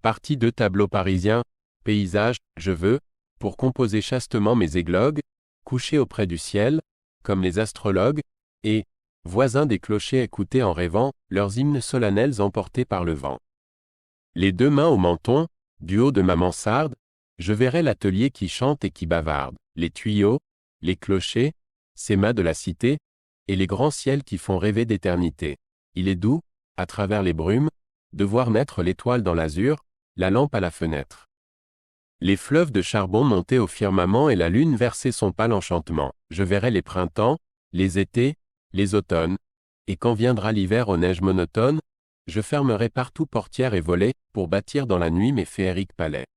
Partie 2 tableau parisien, paysage, je veux, pour composer chastement mes églogues, coucher auprès du ciel, comme les astrologues, et, voisins des clochers écouter en rêvant, leurs hymnes solennels emportés par le vent. Les deux mains au menton, du haut de ma mansarde, je verrai l'atelier qui chante et qui bavarde, les tuyaux, les clochers, ces mâts de la cité, et les grands ciels qui font rêver d'éternité. Il est doux, à travers les brumes, de voir naître l'étoile dans l'azur, la lampe à la fenêtre. Les fleuves de charbon monter au firmament et la lune verser son pâle enchantement. Je verrai les printemps, les étés, les automnes, et quand viendra l'hiver aux neiges monotones, je fermerai partout portières et volets, pour bâtir dans la nuit mes féeriques palais.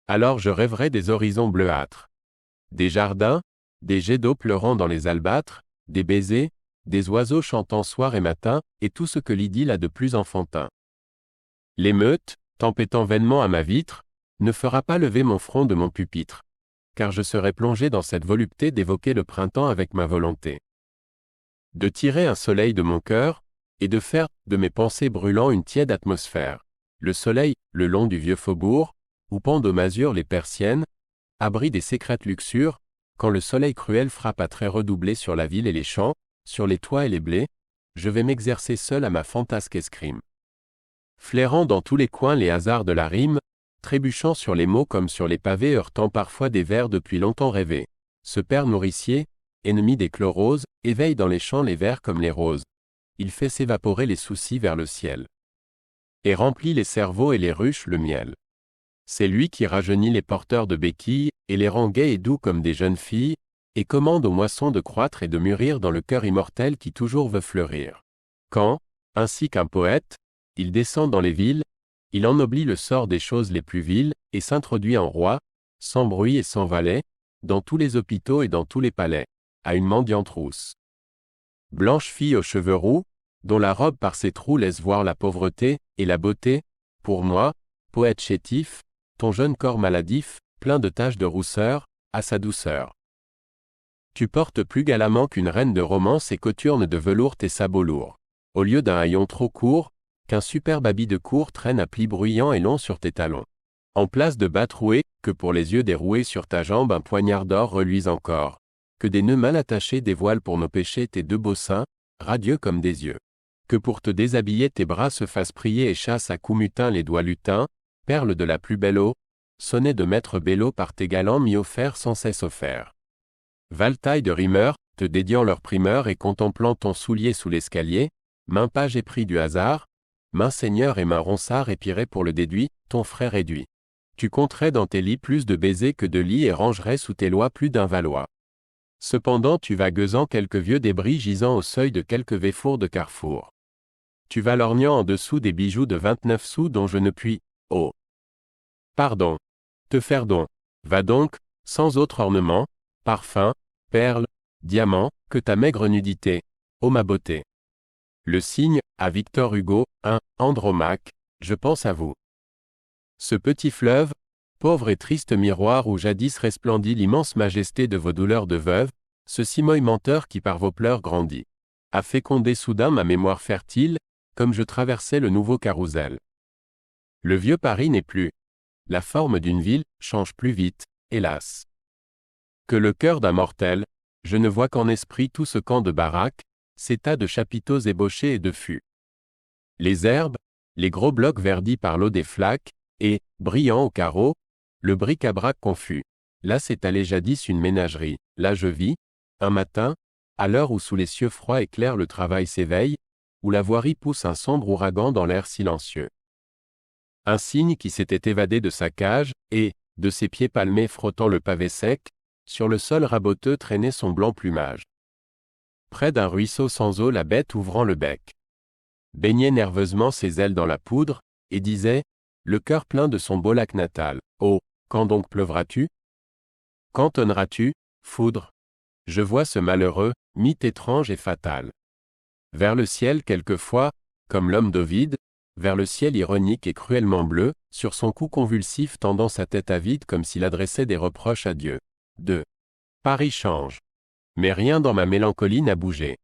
Alors je rêverai des horizons bleuâtres, des jardins, des jets d'eau pleurant dans les albâtres, des baisers, des oiseaux chantant soir et matin, et tout ce que l'idylle a de plus enfantin. L'émeute, tempêtant vainement à ma vitre, ne fera pas lever mon front de mon pupitre, car je serai plongé dans cette volupté d'évoquer le printemps avec ma volonté. De tirer un soleil de mon cœur, et de faire de mes pensées brûlant une tiède atmosphère. Le soleil, le long du vieux faubourg, où pendent aux masures les persiennes, abri des sécrètes luxures, quand le soleil cruel frappe à traits redoublés sur la ville et les champs, sur les toits et les blés, je vais m'exercer seul à ma fantasque escrime. Flairant dans tous les coins les hasards de la rime, trébuchant sur les mots comme sur les pavés, heurtant parfois des vers depuis longtemps rêvés. Ce père nourricier, ennemi des chloroses, éveille dans les champs les vers comme les roses. Il fait s'évaporer les soucis vers le ciel. Et remplit les cerveaux et les ruches le miel. C'est lui qui rajeunit les porteurs de béquilles, et les rend gais et doux comme des jeunes filles, et commande aux moissons de croître et de mûrir dans le cœur immortel qui toujours veut fleurir. Quand, ainsi qu'un poète, il descend dans les villes, il ennoblit le sort des choses les plus viles, et s'introduit en roi, sans bruit et sans valet, dans tous les hôpitaux et dans tous les palais, à une mendiante rousse. Blanche fille aux cheveux roux, dont la robe par ses trous laisse voir la pauvreté et la beauté, pour moi, poète chétif, ton jeune corps maladif, plein de taches de rousseur, a sa douceur. Tu portes plus galamment qu'une reine de romance et coturnes de velours tes sabots lourds. Au lieu d'un haillon trop court, qu'un superbe habit de cour traîne à plis bruyants et longs sur tes talons. En place de bas troués, que pour les yeux déroués sur ta jambe un poignard d'or reluise encore. Que des nœuds mal attachés dévoilent pour nos péchés tes deux beaux seins, radieux comme des yeux. Que pour te déshabiller tes bras se fassent prier et chassent à coups mutins les doigts lutins, perles de la plus belle eau, sonnets de maître Bello par tes galants mis offerts sans cesse offerts. Valetaille de rimeurs, te dédiant leur primeur et contemplant ton soulier sous l'escalier, main page épris du hasard, main seigneur et main ronsard épiré pour le déduit, ton frère réduit. Tu compterais dans tes lits plus de baisers que de lits et rangerais sous tes lois plus d'un valois. Cependant tu vas gueusant quelques vieux débris gisant au seuil de quelques véfours de carrefour. Tu vas lorgnant en dessous des bijoux de 29 sous dont je ne puis, oh, pardon, te faire don. Va donc, sans autre ornement, parfum, perles, diamants, que ta maigre nudité, ô ma beauté. Le signe, à Victor Hugo, 1, Andromaque, je pense à vous. Ce petit fleuve, pauvre et triste miroir où jadis resplendit l'immense majesté de vos douleurs de veuve, ce cimoille menteur qui par vos pleurs grandit, a fécondé soudain ma mémoire fertile, comme je traversais le nouveau carrousel. Le vieux Paris n'est plus. La forme d'une ville change plus vite, hélas. Que le cœur d'un mortel, je ne vois qu'en esprit tout ce camp de baraques, ces tas de chapiteaux ébauchés et de fûts. Les herbes, les gros blocs verdis par l'eau des flaques, et, brillant au carreau, le bric-à-brac confus. Là s'étalait jadis une ménagerie, là je vis, un matin, à l'heure où sous les cieux froids et clairs le travail s'éveille, où la voirie pousse un sombre ouragan dans l'air silencieux. Un cygne qui s'était évadé de sa cage, et, de ses pieds palmés frottant le pavé sec, sur le sol raboteux traînait son blanc plumage. Près d'un ruisseau sans eau la bête ouvrant le bec baignait nerveusement ses ailes dans la poudre, et disait, le cœur plein de son beau lac natal, oh, quand donc pleuvras-tu? Quand tonneras-tu, foudre? Je vois ce malheureux, mythe étrange et fatal. Vers le ciel quelquefois, comme l'homme d'Ovide, vers le ciel ironique et cruellement bleu, sur son cou convulsif tendant sa tête avide comme s'il adressait des reproches à Dieu. 2. Paris change. Mais rien dans ma mélancolie n'a bougé.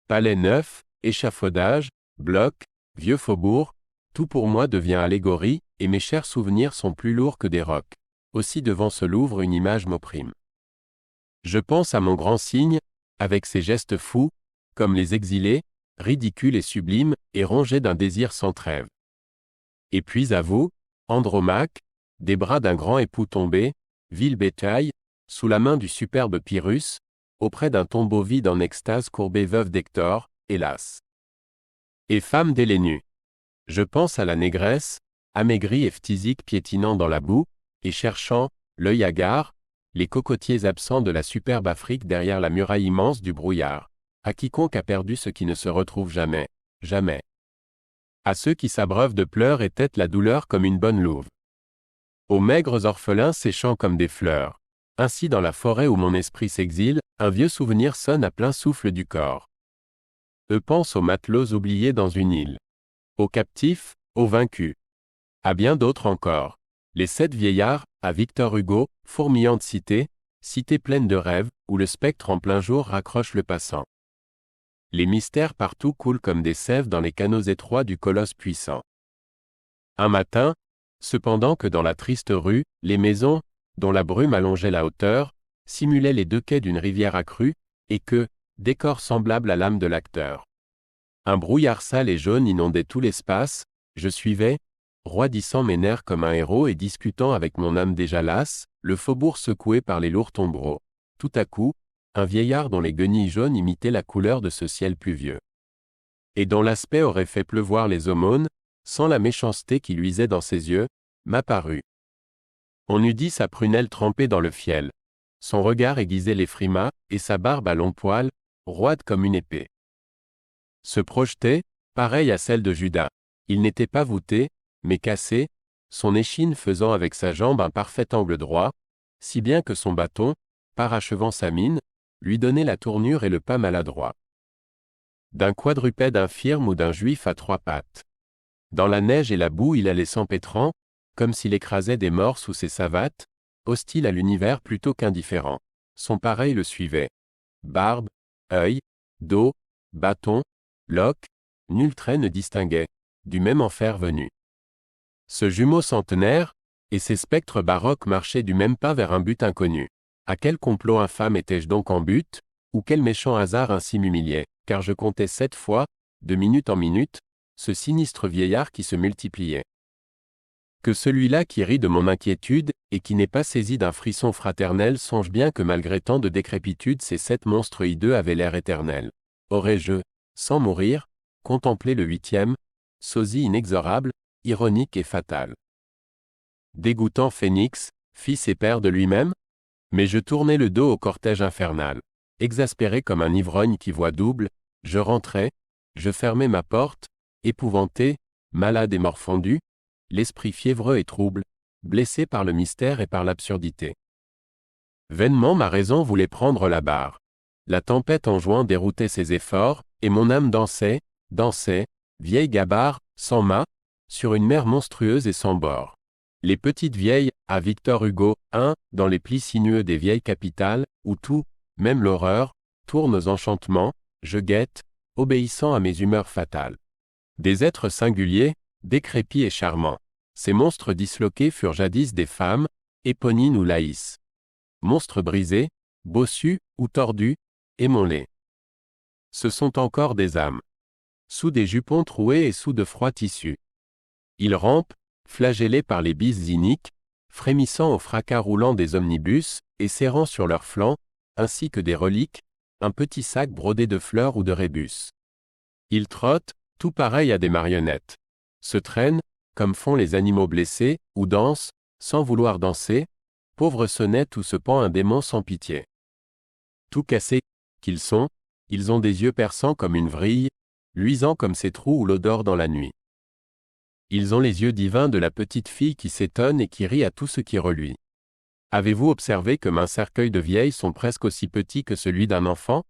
Palais neuf, échafaudage, blocs, vieux faubourg, tout pour moi devient allégorie, et mes chers souvenirs sont plus lourds que des rocs. Aussi devant ce Louvre une image m'opprime. Je pense à mon grand cygne, avec ses gestes fous, comme les exilés, ridicules et sublimes, et rongés d'un désir sans trêve. Et puis à vous, Andromaque, des bras d'un grand époux tombé, vil bétail, sous la main du superbe Pyrrhus, auprès d'un tombeau vide en extase courbé veuve d'Hector, hélas. Et femme d'Hélénu. Je pense à la négresse, amaigrie et phthisique piétinant dans la boue, et cherchant, l'œil hagard, les cocotiers absents de la superbe Afrique derrière la muraille immense du brouillard, à quiconque a perdu ce qui ne se retrouve jamais, jamais. À ceux qui s'abreuvent de pleurs et têtent la douleur comme une bonne louve. Aux maigres orphelins séchant comme des fleurs. Ainsi dans la forêt où mon esprit s'exile, un vieux souvenir sonne à plein souffle du corps. Eux pensent aux matelots oubliés dans une île. Aux captifs, aux vaincus. À bien d'autres encore. Les 7 vieillards, à Victor Hugo, fourmillante cité, cité pleine de rêves, où le spectre en plein jour raccroche le passant. Les mystères partout coulent comme des sèves dans les canaux étroits du colosse puissant. Un matin, cependant que dans la triste rue, les maisons, dont la brume allongeait la hauteur, simulaient les 2 quais d'une rivière accrue, et que, décor semblable à l'âme de l'acteur. Un brouillard sale et jaune inondait tout l'espace, je suivais, roidissant mes nerfs comme un héros et discutant avec mon âme déjà lasse, le faubourg secoué par les lourds tombereaux. Tout à coup, un vieillard dont les guenilles jaunes imitaient la couleur de ce ciel pluvieux. Et dont l'aspect aurait fait pleuvoir les aumônes, sans la méchanceté qui luisait dans ses yeux, m'apparut. On eût dit sa prunelle trempée dans le fiel. Son regard aiguisait les frimas, et sa barbe à longs poils, roide comme une épée. Se projetait, pareil à celle de Judas. Il n'était pas voûté, mais cassé, son échine faisant avec sa jambe un parfait angle droit, si bien que son bâton, parachevant sa mine, lui donnait la tournure et le pas maladroit d'un quadrupède infirme ou d'un juif à 3 pattes. Dans la neige et la boue il allait s'empêtrant, comme s'il écrasait des morts sous ses savates, hostile à l'univers plutôt qu'indifférent. Son pareil le suivait. Barbe, œil, dos, bâton, loques, nul trait ne distinguait, du même enfer venu. Ce jumeau centenaire, et ces spectres baroques marchaient du même pas vers un but inconnu. À quel complot infâme étais-je donc en but, ou quel méchant hasard ainsi m'humiliait, car je comptais 7 fois, de minute en minute, ce sinistre vieillard qui se multipliait. Que celui-là qui rit de mon inquiétude, et qui n'est pas saisi d'un frisson fraternel songe bien que malgré tant de décrépitude ces 7 monstres hideux avaient l'air éternel. Aurais-je, sans mourir, contemplé le 8e, sosie inexorable, ironique et fatale. Dégoûtant phénix, fils et père de lui-même? Mais je tournai le dos au cortège infernal. Exaspéré comme un ivrogne qui voit double, je rentrai, je fermai ma porte, épouvanté, malade et morfondu, l'esprit fiévreux et trouble, blessé par le mystère et par l'absurdité. Vainement ma raison voulait prendre la barre. La tempête en juin déroutait ses efforts, et mon âme dansait, vieille gabarre, sans mât, sur une mer monstrueuse et sans bord. Les petites vieilles, à Victor Hugo, dans les plis sinueux des vieilles capitales, où tout, même l'horreur, tourne aux enchantements, je guette, obéissant à mes humeurs fatales. Des êtres singuliers, décrépits et charmants. Ces monstres disloqués furent jadis des femmes, Éponine ou Laïs. Monstres brisés, bossus ou tordus, aimons-les. Ce sont encore des âmes. Sous des jupons troués et sous de froids tissus. Ils rampent, flagellés par les bises iniques, frémissant au fracas roulant des omnibus, et serrant sur leurs flancs, ainsi que des reliques, un petit sac brodé de fleurs ou de rébus. Ils trottent, tout pareil à des marionnettes. Se traînent, comme font les animaux blessés, ou dansent, sans vouloir danser, pauvres sonnette où se pend un démon sans pitié. Tout cassés qu'ils sont, ils ont des yeux perçants comme une vrille, luisants comme ces trous où l'eau dort dans la nuit. Ils ont les yeux divins de la petite fille qui s'étonne et qui rit à tout ce qui reluit. Avez-vous observé que un cercueil de vieilles sont presque aussi petits que celui d'un enfant?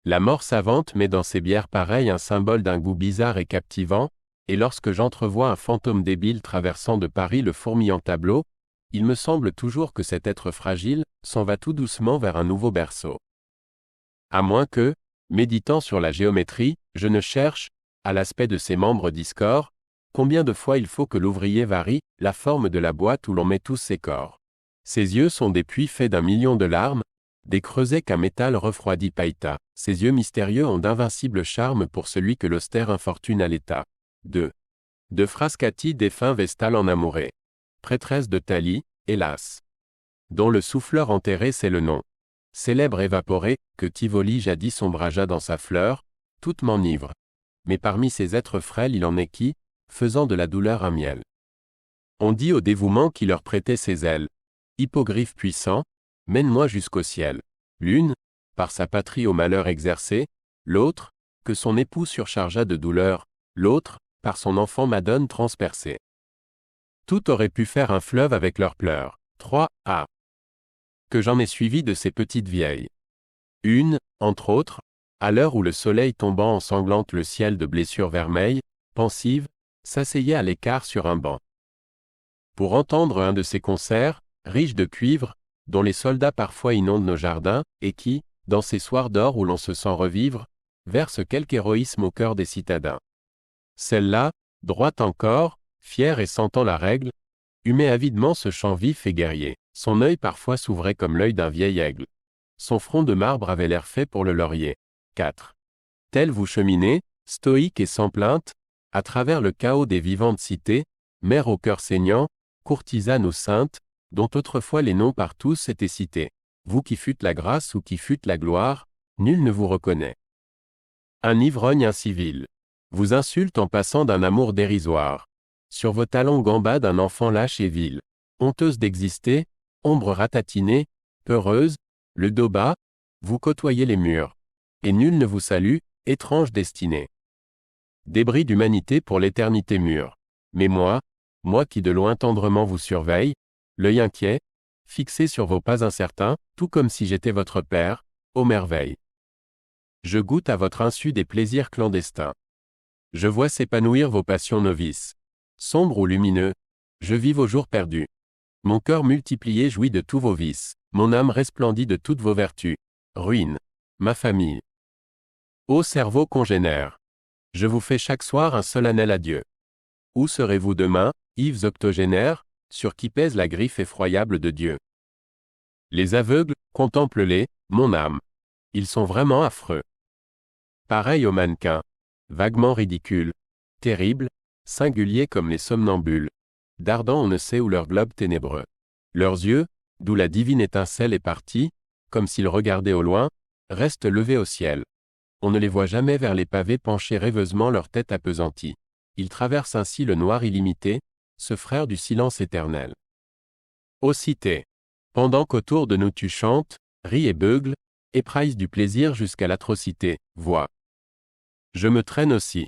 La mort savante met dans ses bières pareilles un symbole d'un goût bizarre et captivant, et lorsque j'entrevois un fantôme débile traversant de Paris le fourmillant tableau, il me semble toujours que cet être fragile s'en va tout doucement vers un nouveau berceau. À moins que, méditant sur la géométrie, je ne cherche, à l'aspect de ses membres discords, Combien de fois il faut que l'ouvrier varie la forme de la boîte où l'on met tous ses corps. Ses yeux sont des puits faits d'1 million de larmes, des creusets qu'un métal refroidi pailleta. Ses yeux mystérieux ont d'invincibles charmes pour celui que l'austère infortune à l'état. 2. De Frascati défunt Vestale en amourée. Prêtresse de Thalie, hélas. Dont le souffleur enterré c'est le nom. Célèbre évaporé, que Tivoli jadis ombragea dans sa fleur, toute m'enivre. Mais parmi ces êtres frêles il en est qui, faisant de la douleur un miel. On dit au dévouement qui leur prêtait ses ailes. Hippogriffe puissant, mène-moi jusqu'au ciel. L'une, par sa patrie au malheur exercé, l'autre, que son époux surchargea de douleur, l'autre, par son enfant Madone transpercé. Tout aurait pu faire un fleuve avec leurs pleurs. 3. Que j'en ai suivi de ces petites vieilles. Une, entre autres, à l'heure où le soleil tombant ensanglante le ciel de blessures vermeilles, pensive, s'asseyait à l'écart sur un banc. Pour entendre un de ces concerts, riches de cuivre, dont les soldats parfois inondent nos jardins, et qui, dans ces soirs d'or où l'on se sent revivre, verse quelque héroïsme au cœur des citadins. Celle-là, droite encore, fière et sentant la règle, humait avidement ce chant vif et guerrier. Son œil parfois s'ouvrait comme l'œil d'un vieil aigle. Son front de marbre avait l'air fait pour le laurier. 4. Tel vous cheminez, stoïque et sans plainte, à travers le chaos des vivantes cités, mère au cœur saignant, courtisane ou sainte, dont autrefois les noms par tous étaient cités. Vous qui fûtes la grâce ou qui fûtes la gloire, nul ne vous reconnaît. Un ivrogne incivil vous insulte en passant d'un amour dérisoire. Sur vos talons gambade un enfant lâche et vil. Honteuse d'exister, ombre ratatinée, peureuse, le dos bas, vous côtoyez les murs. Et nul ne vous salue, étrange destinée. Débris d'humanité pour l'éternité mûre. Mais moi qui de loin tendrement vous surveille, l'œil inquiet, fixé sur vos pas incertains, tout comme si j'étais votre père, ô merveille. Je goûte à votre insu des plaisirs clandestins. Je vois s'épanouir vos passions novices. Sombres ou lumineux, je vis vos jours perdus. Mon cœur multiplié jouit de tous vos vices, mon âme resplendit de toutes vos vertus. Ruine, ma famille. Ô cerveau congénère, je vous fais chaque soir un solennel adieu. Où serez-vous demain, Yves octogénaires, sur qui pèse la griffe effroyable de Dieu? Les aveugles, contemple-les, mon âme. Ils sont vraiment affreux. Pareils aux mannequins, vaguement ridicules, terribles, singuliers comme les somnambules, dardant on ne sait où leur globe ténébreux. Leurs yeux, d'où la divine étincelle est partie, comme s'ils regardaient au loin, restent levés au ciel. On ne les voit jamais vers les pavés pencher rêveusement leur tête appesantie. Ils traversent ainsi le noir illimité, ce frère du silence éternel. Ô cité, pendant qu'autour de nous tu chantes, ris et beugles, éprailles du plaisir jusqu'à l'atrocité, vois. Je me traîne aussi.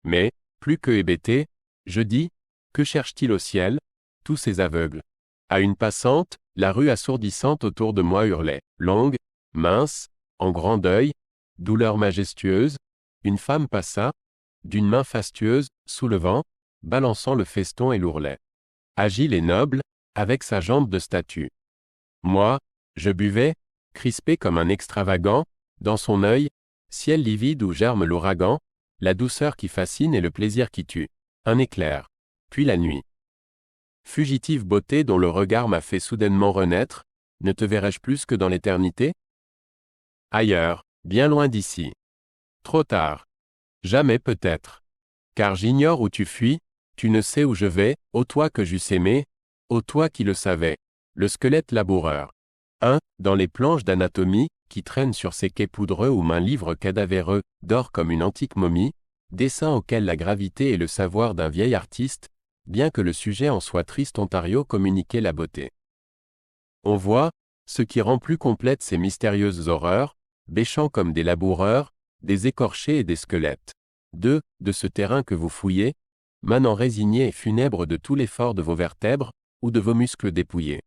Mais, plus que hébété, je dis, que cherchent-ils au ciel, tous ces aveugles? À une passante, la rue assourdissante autour de moi hurlait, longue, mince, en grand deuil, douleur majestueuse, une femme passa, d'une main fastueuse, soulevant, balançant le feston et l'ourlet. Agile et noble, avec sa jambe de statue. Moi, je buvais, crispé comme un extravagant, dans son œil, ciel livide où germe l'ouragan, la douceur qui fascine et le plaisir qui tue. Un éclair. Puis la nuit. Fugitive beauté dont le regard m'a fait soudainement renaître, ne te verrai-je plus que dans l'éternité? Ailleurs, bien loin d'ici. Trop tard. Jamais peut-être. Car j'ignore où tu fuis, tu ne sais où je vais, ô toi que j'eusse aimé, ô toi qui le savais, le squelette laboureur. Dans les planches d'anatomie, qui traînent sur ces quais poudreux où main livre cadavéreux, dort comme une antique momie, dessin auquel la gravité et le savoir d'un vieil artiste, bien que le sujet en soit triste Ontario communiquait la beauté. On voit, ce qui rend plus complète ces mystérieuses horreurs, bêchant comme des laboureurs, des écorchés et des squelettes. De ce terrain que vous fouillez, manant résigné et funèbre de tout l'effort de vos vertèbres, ou de vos muscles dépouillés.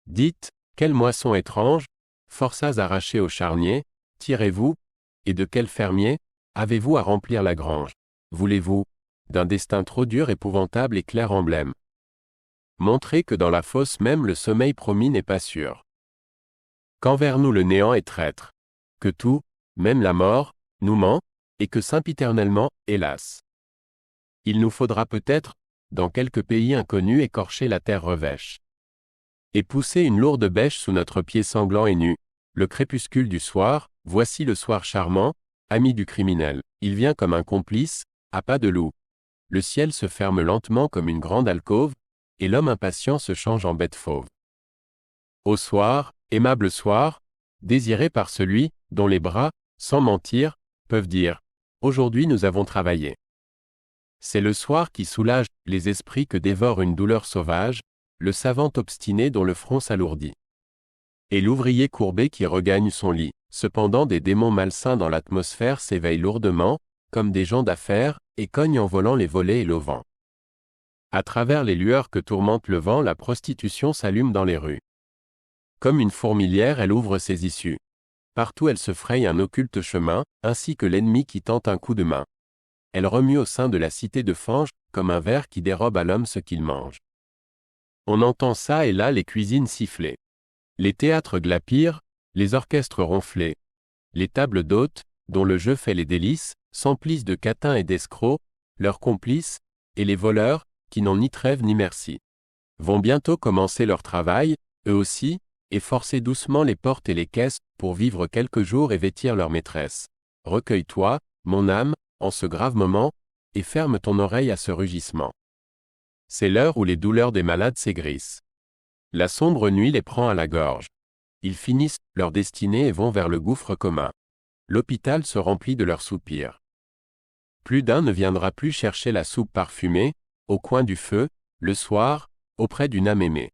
Dites, quelle moisson étrange, forçats arrachés au charnier, tirez-vous, et de quel fermier, avez-vous à remplir la grange? Voulez-vous, d'un destin trop dur, épouvantable et clair emblème? Montrez que dans la fosse même le sommeil promis n'est pas sûr. Qu'envers nous le néant est traître. Que tout, même la mort, nous ment, et que sempiternellement, hélas. Il nous faudra peut-être, dans quelques pays inconnus, écorcher la terre revêche. Et pousser une lourde bêche sous notre pied sanglant et nu. Le crépuscule du soir, voici le soir charmant, ami du criminel. Il vient comme un complice, à pas de loup. Le ciel se ferme lentement comme une grande alcôve, et l'homme impatient se change en bête fauve. Au soir, aimable soir, désiré par celui, dont les bras, sans mentir, peuvent dire « Aujourd'hui nous avons travaillé ». C'est le soir qui soulage les esprits que dévore une douleur sauvage, le savant obstiné dont le front s'alourdit. Et l'ouvrier courbé qui regagne son lit. Cependant des démons malsains dans l'atmosphère s'éveillent lourdement, comme des gens d'affaires, et cognent en volant les volets et l'auvent. À travers les lueurs que tourmente le vent, la prostitution s'allume dans les rues. Comme une fourmilière, elle ouvre ses issues. Partout elle se fraye un occulte chemin, ainsi que l'ennemi qui tente un coup de main. Elle remue au sein de la cité de fange, comme un ver qui dérobe à l'homme ce qu'il mange. On entend ça et là les cuisines siffler. Les théâtres glapir, les orchestres ronfler. Les tables d'hôtes, dont le jeu fait les délices, s'emplissent de catins et d'escrocs, leurs complices, et les voleurs, qui n'ont ni trêve ni merci, vont bientôt commencer leur travail, eux aussi, et forcer doucement les portes et les caisses, pour vivre quelques jours et vêtir leur maîtresse. Recueille-toi, mon âme, en ce grave moment, et ferme ton oreille à ce rugissement. C'est l'heure où les douleurs des malades s'aigrissent. La sombre nuit les prend à la gorge. Ils finissent leur destinée et vont vers le gouffre commun. L'hôpital se remplit de leurs soupirs. Plus d'un ne viendra plus chercher la soupe parfumée, au coin du feu, le soir, auprès d'une âme aimée.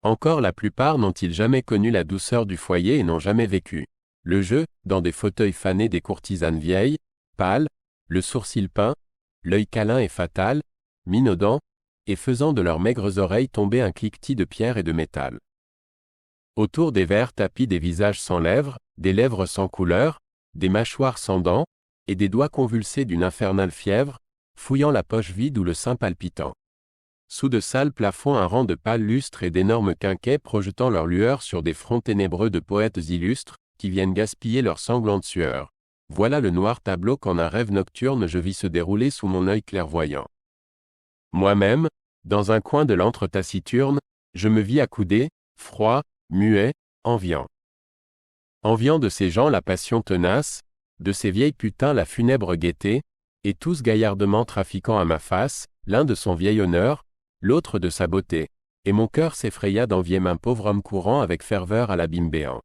Encore la plupart n'ont-ils jamais connu la douceur du foyer et n'ont jamais vécu le jeu, dans des fauteuils fanés des courtisanes vieilles, pâles, le sourcil peint, l'œil câlin et fatal, minaudant, et faisant de leurs maigres oreilles tomber un cliquetis de pierre et de métal. Autour des verts tapis des visages sans lèvres, des lèvres sans couleur, des mâchoires sans dents, et des doigts convulsés d'une infernale fièvre, fouillant la poche vide ou le sein palpitant. Sous de sales plafonds un rang de pâles lustres et d'énormes quinquets projetant leur lueur sur des fronts ténébreux de poètes illustres, qui viennent gaspiller leur sanglante sueur. Voilà le noir tableau qu'en un rêve nocturne je vis se dérouler sous mon œil clairvoyant. Moi-même, dans un coin de l'antre taciturne, je me vis accoudé, froid, muet, enviant. Enviant de ces gens la passion tenace, de ces vieilles putains la funèbre gaieté, et tous gaillardement trafiquant à ma face, l'un de son vieil honneur, l'autre de sa beauté, et mon cœur s'effraya d'envier un pauvre homme courant avec ferveur à l'abîme béant.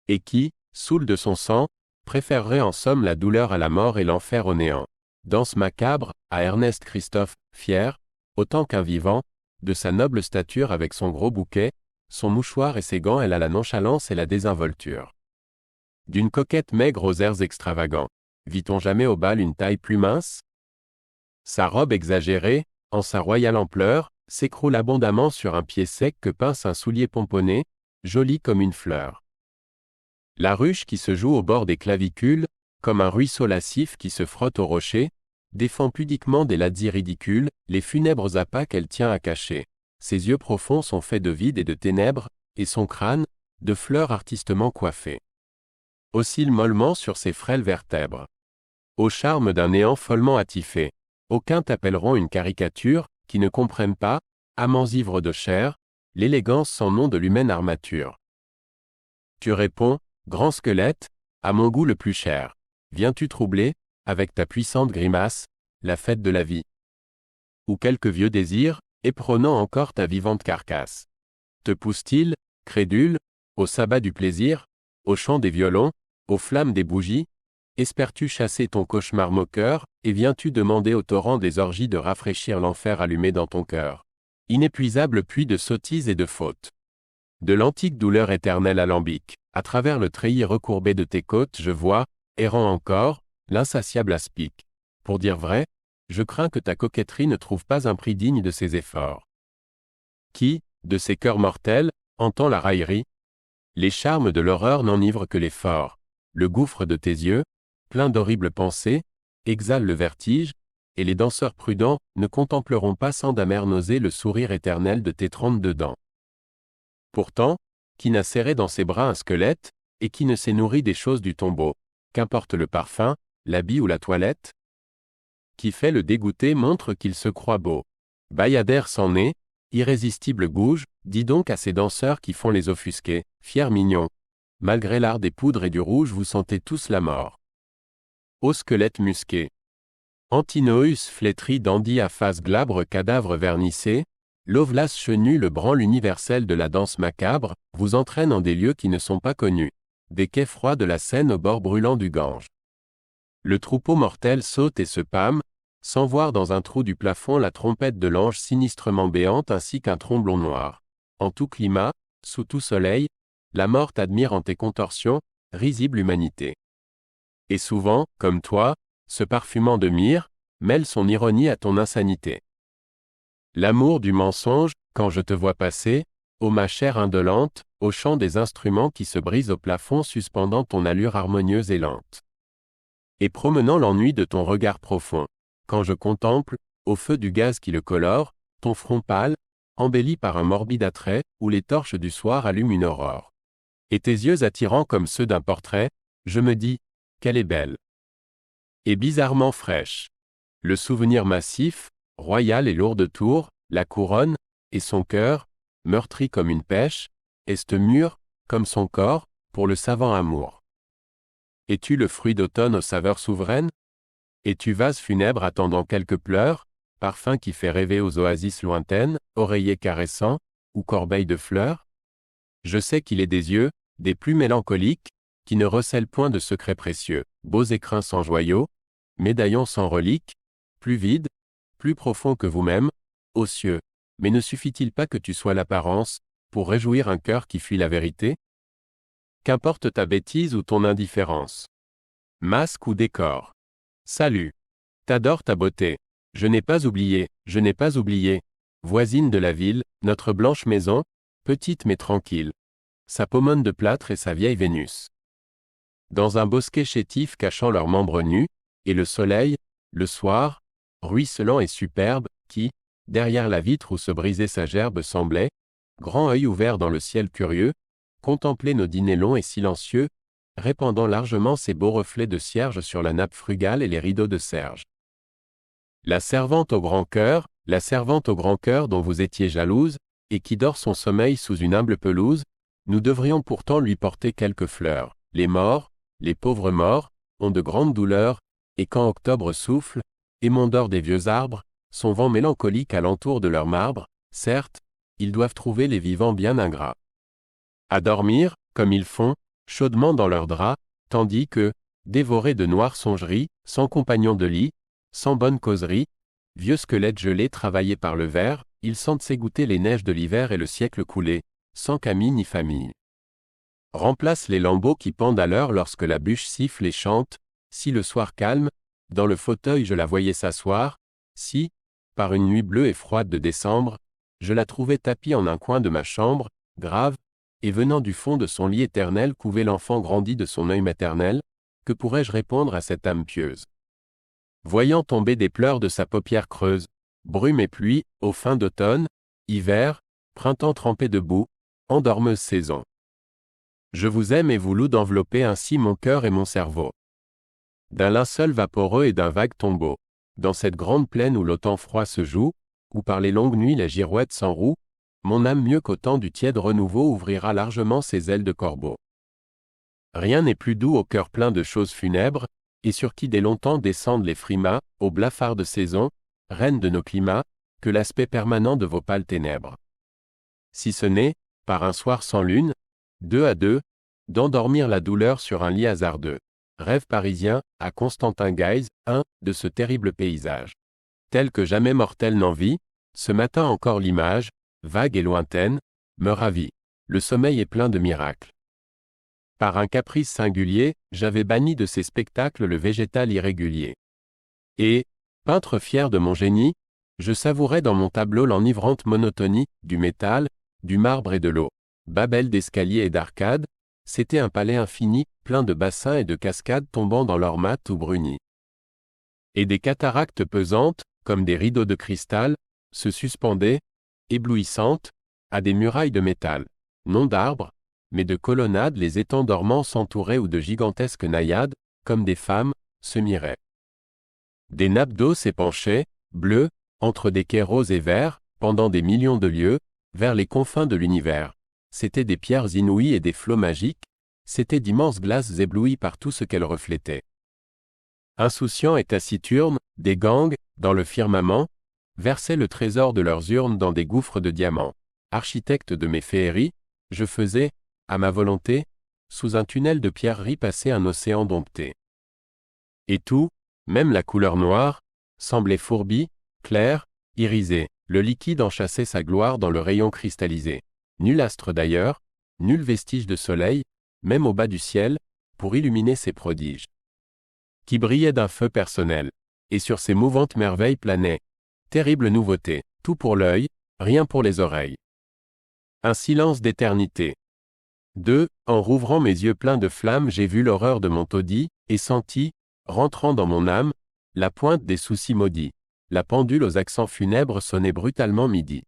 Et qui, saoul de son sang, préférerait en somme la douleur à la mort et l'enfer au néant. Danse macabre, à Ernest Christophe, fier, autant qu'un vivant, de sa noble stature avec son gros bouquet, son mouchoir et ses gants, elle a la nonchalance et la désinvolture d'une coquette maigre aux airs extravagants. Vit-on jamais au bal une taille plus mince? Sa robe exagérée, en sa royale ampleur, s'écroule abondamment sur un pied sec que pince un soulier pomponné, joli comme une fleur. La ruche qui se joue au bord des clavicules, comme un ruisseau lascif qui se frotte au rocher, défend pudiquement des lazzi ridicules, les funèbres appâts qu'elle tient à cacher. Ses yeux profonds sont faits de vide et de ténèbres, et son crâne, de fleurs artistement coiffées, oscille mollement sur ses frêles vertèbres. Au charme d'un néant follement attifé, aucuns t'appelleront une caricature, qui ne comprennent pas, amants ivres de chair, l'élégance sans nom de l'humaine armature. Tu réponds, grand squelette, à mon goût le plus cher. Viens-tu troubler, avec ta puissante grimace, la fête de la vie? Ou quelque vieux désir, éperonant encore ta vivante carcasse? Te pousse-t-il, crédule, au sabbat du plaisir, au chant des violons, aux flammes des bougies? Espères-tu chasser ton cauchemar moqueur, et viens-tu demander au torrent des orgies de rafraîchir l'enfer allumé dans ton cœur? Inépuisable puits de sottises et de fautes. De l'antique douleur éternelle alambique, à travers le treillis recourbé de tes côtes je vois, errant encore, l'insatiable aspic. Pour dire vrai, je crains que ta coquetterie ne trouve pas un prix digne de ses efforts. Qui, de ces cœurs mortels, entend la raillerie? Les charmes de l'horreur n'enivrent que les forts. Le gouffre de tes yeux, plein d'horribles pensées, exhale le vertige, et les danseurs prudents ne contempleront pas sans d'amères nausées le sourire éternel de tes 32 dents. Pourtant, qui n'a serré dans ses bras un squelette, et qui ne s'est nourri des choses du tombeau, qu'importe le parfum, l'habit ou la toilette? qui fait le dégoûté montre qu'il se croit beau. Bayadère s'en est, irrésistible gouge, dis donc à ces danseurs qui font les offusqués, fiers mignons. Malgré l'art des poudres et du rouge vous sentez tous la mort. Au squelette musqué. Antinoüs flétri dandy à face glabre cadavre vernissé, Lovelace chenu le branle universel de la danse macabre, vous entraîne en des lieux qui ne sont pas connus. Des quais froids de la Seine au bord brûlant du Gange. Le troupeau mortel saute et se pâme, sans voir dans un trou du plafond la trompette de l'ange sinistrement béante ainsi qu'un tromblon noir. En tout climat, sous tout soleil, la mort t'admire en tes contorsions, risible humanité. Et souvent, comme toi, se parfumant de myrrhe, mêle son ironie à ton insanité. L'amour du mensonge, quand je te vois passer, ô ma chère indolente, au chant des instruments qui se brisent au plafond suspendant ton allure harmonieuse et lente. Et promenant l'ennui de ton regard profond, quand je contemple, au feu du gaz qui le colore, ton front pâle, embelli par un morbide attrait, où les torches du soir allument une aurore. Et tes yeux attirants comme ceux d'un portrait, je me dis, qu'elle est belle. Et bizarrement fraîche. Le souvenir massif, royal et lourd de tour, la couronne, et son cœur, meurtri comme une pêche, est mûr, comme son corps, pour le savant amour. Es-tu le fruit d'automne aux saveurs souveraines? Es-tu vase funèbre attendant quelques pleurs, parfum qui fait rêver aux oasis lointaines, oreiller caressant, ou corbeille de fleurs? Je sais qu'il est des yeux, des plus mélancoliques, qui ne recèlent point de secrets précieux, beaux écrins sans joyaux, médaillons sans reliques, plus vides, plus profonds que vous-même, ô cieux, mais ne suffit-il pas que tu sois l'apparence, pour réjouir un cœur qui fuit la vérité? Qu'importe ta bêtise ou ton indifférence. Masque ou décor. Salut. T'adore ta beauté. Je n'ai pas oublié, je n'ai pas oublié. Voisine de la ville, notre blanche maison, petite mais tranquille. Sa pomone de plâtre et sa vieille Vénus. Dans un bosquet chétif cachant leurs membres nus, et le soleil, le soir, ruisselant et superbe, qui, derrière la vitre où se brisait sa gerbe semblait, grand œil ouvert dans le ciel curieux, contempler nos dîners longs et silencieux, répandant largement ses beaux reflets de cierge sur la nappe frugale et les rideaux de serge. La servante au grand cœur dont vous étiez jalouse, et qui dort son sommeil sous une humble pelouse, nous devrions pourtant lui porter quelques fleurs. Les morts, les pauvres morts, ont de grandes douleurs, et quand octobre souffle, aimant d'or des vieux arbres, son vent mélancolique alentour de leur marbre, certes, ils doivent trouver les vivants bien ingrats. À dormir, comme ils font, chaudement dans leurs draps, tandis que, dévorés de noires songeries, sans compagnon de lit, sans bonne causerie, vieux squelettes gelés travaillés par le ver, ils sentent s'égoutter les neiges de l'hiver et le siècle coulé, sans camille ni famille. Remplace les lambeaux qui pendent à l'heure lorsque la bûche siffle et chante, si le soir calme, dans le fauteuil je la voyais s'asseoir, si, par une nuit bleue et froide de décembre, je la trouvais tapie en un coin de ma chambre, grave, et venant du fond de son lit éternel couver l'enfant grandi de son œil maternel, que pourrais-je répondre à cette âme pieuse? Voyant tomber des pleurs de sa paupière creuse, brume et pluie, aux fins d'automne, hiver, printemps trempé de boue, endormeuse saison. Je vous aime et vous loue d'envelopper ainsi mon cœur et mon cerveau. D'un linceul vaporeux et d'un vague tombeau, dans cette grande plaine où l'automne froid se joue, où par les longues nuits la girouette s'enroue, mon âme mieux qu'au temps du tiède renouveau ouvrira largement ses ailes de corbeau. Rien n'est plus doux au cœur plein de choses funèbres, et sur qui dès longtemps descendent les frimas, aux blafards de saison, reines de nos climats, que l'aspect permanent de vos pâles ténèbres. Si ce n'est, par un soir sans lune, deux à deux, d'endormir la douleur sur un lit hasardeux. Rêve parisien, à Constantin Guise, de ce terrible paysage. Tel que jamais mortel n'en vit, ce matin encore l'image, vague et lointaine, me ravit. Le sommeil est plein de miracles. Par un caprice singulier, j'avais banni de ces spectacles le végétal irrégulier. Et, peintre fier de mon génie, je savourais dans mon tableau l'enivrante monotonie, du métal, du marbre et de l'eau. Babel d'escaliers et d'arcades, c'était un palais infini, plein de bassins et de cascades tombant dans leur mat tout brunis. Et des cataractes pesantes, comme des rideaux de cristal, se suspendaient, éblouissantes, à des murailles de métal, non d'arbres, mais de colonnades les étangs dormants s'entouraient ou de gigantesques naïades, comme des femmes, se miraient. Des nappes d'eau s'épanchaient, bleues, entre des quais roses et verts, pendant des millions de lieues, vers les confins de l'univers. C'étaient des pierres inouïes et des flots magiques, c'étaient d'immenses glaces éblouies par tout ce qu'elles reflétaient. Insouciants et taciturnes, des gangs, dans le firmament, versaient le trésor de leurs urnes dans des gouffres de diamants. Architecte de mes féeries, je faisais, à ma volonté, sous un tunnel de pierreries passer un océan dompté. Et tout, même la couleur noire, semblait fourbi, clair, irisé. Le liquide enchâssait sa gloire dans le rayon cristallisé. Nul astre d'ailleurs, nul vestige de soleil, même au bas du ciel, pour illuminer ces prodiges. Qui brillaient d'un feu personnel. Et sur ces mouvantes merveilles planait. Terrible nouveauté, tout pour l'œil, rien pour les oreilles. Un silence d'éternité. 2. En rouvrant mes yeux pleins de flammes, j'ai vu l'horreur de mon taudis, et senti, rentrant dans mon âme, la pointe des soucis maudits. La pendule aux accents funèbres sonnait brutalement midi.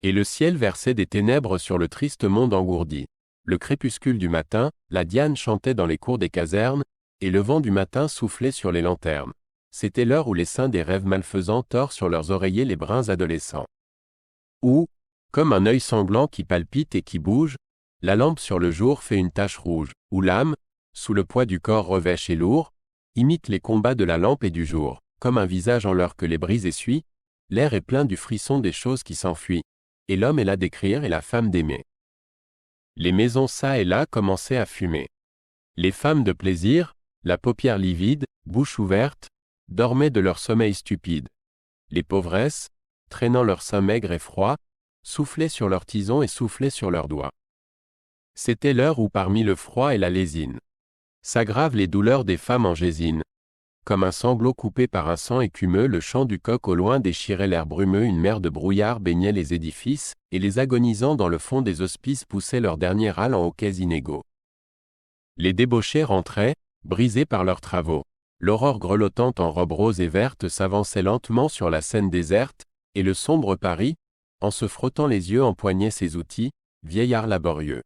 Et le ciel versait des ténèbres sur le triste monde engourdi. Le crépuscule du matin, la diane chantait dans les cours des casernes, et le vent du matin soufflait sur les lanternes. C'était l'heure où les seins des rêves malfaisants tordent sur leurs oreillers les brins adolescents. Où, comme un œil sanglant qui palpite et qui bouge, la lampe sur le jour fait une tache rouge, où l'âme, sous le poids du corps revêche et lourd, imite les combats de la lampe et du jour. Comme un visage en l'heure que les brises essuient, l'air est plein du frisson des choses qui s'enfuient, et l'homme est là d'écrire et la femme d'aimer. Les maisons çà et là commençaient à fumer. Les femmes de plaisir, la paupière livide, bouche ouverte, dormaient de leur sommeil stupide. Les pauvresses, traînant leurs seins maigres et froids, soufflaient sur leurs tisons et soufflaient sur leurs doigts. C'était l'heure où parmi le froid et la lésine s'aggravent les douleurs des femmes en gésine. Comme un sanglot coupé par un sang écumeux, le chant du coq au loin déchirait l'air brumeux, une mer de brouillard baignait les édifices, et les agonisants dans le fond des hospices poussaient leur dernier râle en hoquets inégaux. Les débauchés rentraient, brisés par leurs travaux. L'aurore grelottante en robe rose et verte s'avançait lentement sur la scène déserte, et le sombre Paris, en se frottant les yeux, empoignait ses outils, vieillard laborieux.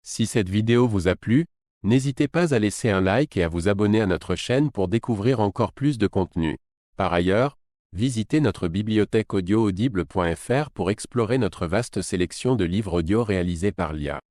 Si cette vidéo vous a plu, n'hésitez pas à laisser un like et à vous abonner à notre chaîne pour découvrir encore plus de contenu. Par ailleurs, visitez notre bibliothèque audio audible.fr pour explorer notre vaste sélection de livres audio réalisés par l'IA.